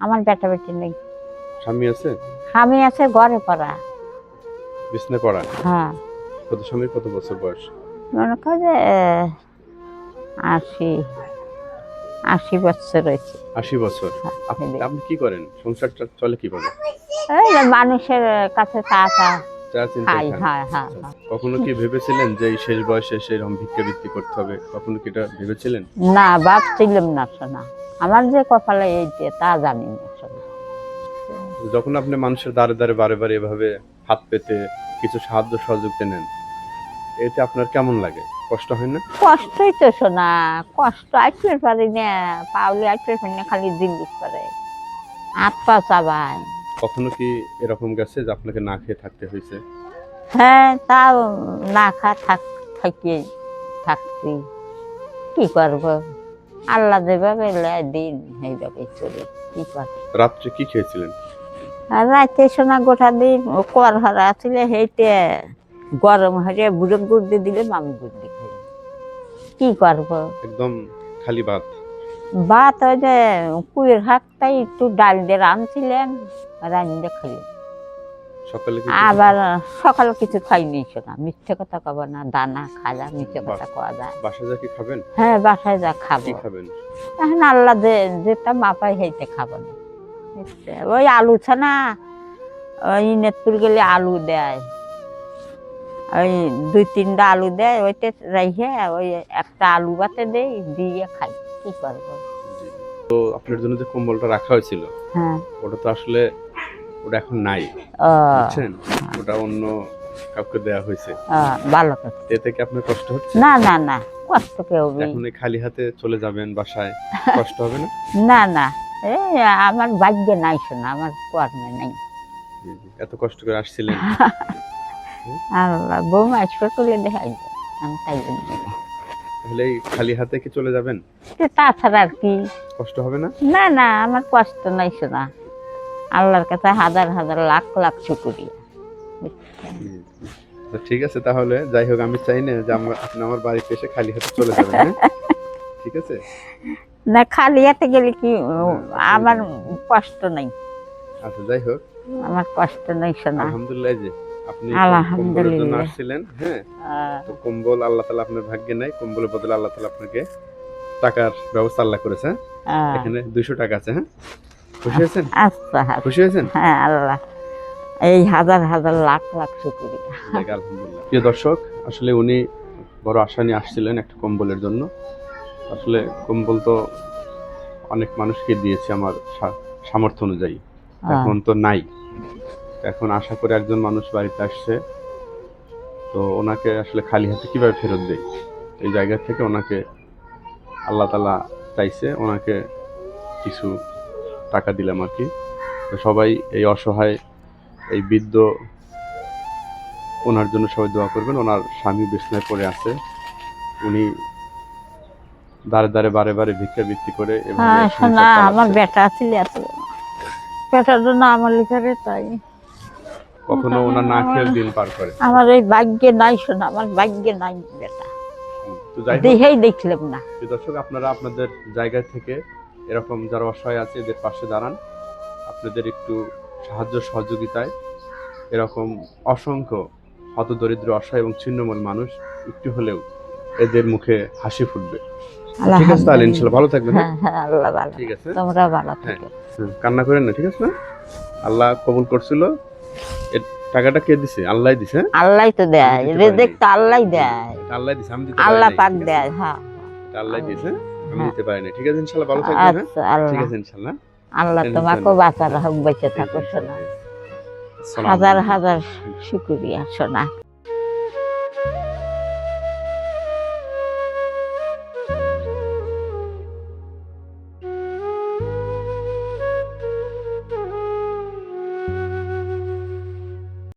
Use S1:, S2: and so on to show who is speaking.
S1: আমার বেটা বেটি নেই।
S2: স্বামী আছে?
S1: স্বামী আছে ঘরে পড়া।
S2: বিছনে পড়া?
S1: হ্যাঁ।
S2: কত স্বামীর কত বছর বয়স?
S1: মনে করে যে ৮০ বছর হয়েছে।
S2: ৮০ বছর। আপনি কি করেন? সংসারটা চলে কিভাবে?
S1: এই যে মানুষের কাছে চা
S2: চা চিনতে
S1: খাই।
S2: খান?
S1: হ্যাঁ হ্যাঁ
S2: আচ্ছা,
S1: হ্যাঁ।
S2: কখনো কি ভেবেছিলেন যে এই শেষ বয়সে সেরকম ভিক্ষাবৃত্তি করতে হবে? কখনো কি এটা ভেবেছিলেন?
S1: না ভাবছিলাম না শোনা, আমার যে কপালে এইটা তা জানি না শোনা।
S2: যখন আপনি মানুষের দ্বারে দ্বারে বারে বারে এভাবে হাত পেতে কিছু সাহায্য সহযোগিতা নেন, এতে আপনার কেমন লাগে? কষ্ট হয় না?
S1: কষ্টই তো শোনা, কষ্ট আইতে পারি না, পাওলে আইতে পারি না, খালি দিল্লি করে হাত পা চাবায়।
S2: কখনো কি এরকম গেছে যে আপনাকে না খেয়ে থাকতে হয়েছে?
S1: হ্যাঁ, তাও না থাকি থাকছি, কি করবো, আল্লাহ যেভাবে দিন সেইভাবে চলে, কি করবো।
S2: রাত্রে কি খেয়েছিলেন?
S1: আর রাতে শোনা গোটা দিন কর হারা আসলে সেইটে গরম হয়ে বুড়ো গুড় দিয়ে দিলে আমি গুড় দিয়ে খাই, কি করবো।
S2: একদম খালি ভাত?
S1: ভাত ওই যে কুয়ের শাকটাই একটু ডাল দিয়ে রাঁধছিলেন, রাঁধতে খাইলেন।
S2: সকালে কি
S1: আবার সকালে কিছু খাইনি শোনা, মিথ্যে কথা কব না, দানা খাজা মিথ্যে কথা কওয়া যায়।
S2: বাসায় যা কি খাবেন?
S1: হ্যাঁ বাসায় যা খাবো,
S2: কি খাবেন?
S1: এখন আল্লাহ যেটা মাপাই সেইটা খাবো না। ওই আলু ছানা, ওই নেতপুর গেলে আলু দেয়, ওই ২-৩টা আলু দেয়, ওইটা রাইহে ওই একটা আলু বাতে দেয়, দিয়ে খাই, কি করবো।
S2: তো আপনার জন্য যে কম্বলটা রাখা হয়েছিল,
S1: হ্যাঁ
S2: ওটা তো আসলে ওটা এখন নাই, বুঝছেন? ওটা অন্য কাউকে দেয়া হয়েছে।
S1: ভালো কথা।
S2: এতে কি আপনার কষ্ট হচ্ছে?
S1: না না না, কষ্ট কেউ
S2: এখন এই খালি হাতে চলে যাবেন বাসায়, কষ্ট হবে না?
S1: না না, এই আমার ভাগ্যে নাই শোনা, আমার কর্মে নাই।
S2: এত কষ্ট করে আসছিলেন,
S1: আল্লাহ বৌমা আসবে করলে দেখাই, আমি তাই জন্য
S2: তাহলে এই খালি হাতে কি চলে যাবেন?
S1: তাছাড়া আর কি।
S2: কষ্ট হবে না?
S1: না না, আমার কষ্ট নাই শোনা, আল্লাহর কাছে হাজার হাজার লাখ লাখ শুকরিয়া।
S2: তো ঠিক আছে, তাহলে যাই হোক, আমি চাই না যে আপনি আমার বাড়িতে এসে খালি হাতে চলে যাবেন, হ্যাঁ? ঠিক আছে?
S1: না খালি হাতে গেলে কি আমার কষ্ট নাই।
S2: আচ্ছা যাই হোক,
S1: আমার কষ্ট নাই শোনা।
S2: আলহামদুলিল্লাহ যে আপনি কম্বলের জন্য আসছিলেন, হ্যাঁ, তো কম্বল আল্লাহ তাআলা আপনার ভাগ্যে নাই, কম্বলের বদলে আল্লাহ তাআলা আপনাকে টাকার ব্যবস্থা আল্লাহ করেছে। এখানে 200 টাকা আছে, হ্যাঁ? খুশি হয়েছেন?
S1: আচ্ছা
S2: খুশি হয়েছেন?
S1: হ্যাঁ, আল্লাহ এই হাজার হাজার লাখ লাখ শুকরিয়া।
S2: আলহামদুলিল্লাহ। প্রিয় দর্শক, আসলে উনি বড় আশা নিয়ে আসছিলেন একটা কম্বলের জন্য। আসলে কম্বল তো অনেক মানুষকে দিয়েছি আমার সামর্থ্য অনুযায়ী, এখন তো নাই। এখন আশা করে একজন মানুষ বাড়িতে আসছে, তো ওনাকে আসলে খালি হাতে কিভাবে ফেরত দেয়, এই জায়গা থেকে ওনাকে আল্লাহ তাআলা চাইছে ওনাকে কিছু টাকা দিলাম আর কি। তো সবাই এই অসহায় এই বৃদ্ধ ওনার জন্য সবাই দোয়া করবেন। ওনার স্বামী বিছনায় পড়ে আছে, উনি দাঁড়ে দাঁড়ে বারে বারে ভিক্ষাবৃত্তি করে
S1: শোনা, আমার বেটা ছিল এত, বেটার জন্য আমার লিখারে তাই
S2: কখনো ওনার না খেয়ে দিন পার করে।
S1: আমার এই ভাগ্যে নাই শোনা, আমার ভাগ্যে নাই বেটা, দেখেই দেখলাম না।
S2: দর্শক, আপনারা আপনাদের জায়গা থেকে এরকম যারা অসহায় আছে এদের পাশে দাঁড়ান। আপনাদের একটু সাহায্য সহযোগিতায় এরকম অসংখ্য হতদরিদ্র অসহায় এবং ছিন্নমূল মানুষ একটু হলেও এদের মুখে হাসি ফুটবে। ঠিক আছে, তাহলে ইনশাআল্লাহ ভালো থাকবেন।
S1: হ্যাঁ আল্লাহ ভালো, ঠিক আছে, তোমরা ভালো থাকো।
S2: কান্না করেন না, ঠিক আছে না? আল্লাহ কবুল করছিল। এই টাকাটা কে দিছে? আল্লাহই দিছে।
S1: আল্লাহই তো দেয়, রিজিক তো আল্লাহই দেয়,
S2: আল্লাহই দিছে, আমি দিতে
S1: আল্লাহ পাক দেয়। হ্যাঁ
S2: আল্লাহই দিছে, আমি দিতে পারি না। ঠিক আছে, ইনশাআল্লাহ ভালো থাকবেন।
S1: আচ্ছা,
S2: ঠিক আছে, ইনশাআল্লাহ।
S1: আল্লাহ তোমাকেও বাঁচা রাখুক, বেঁচে থাকো সোনা। হাজার হাজার শুকরিয়া সোনা।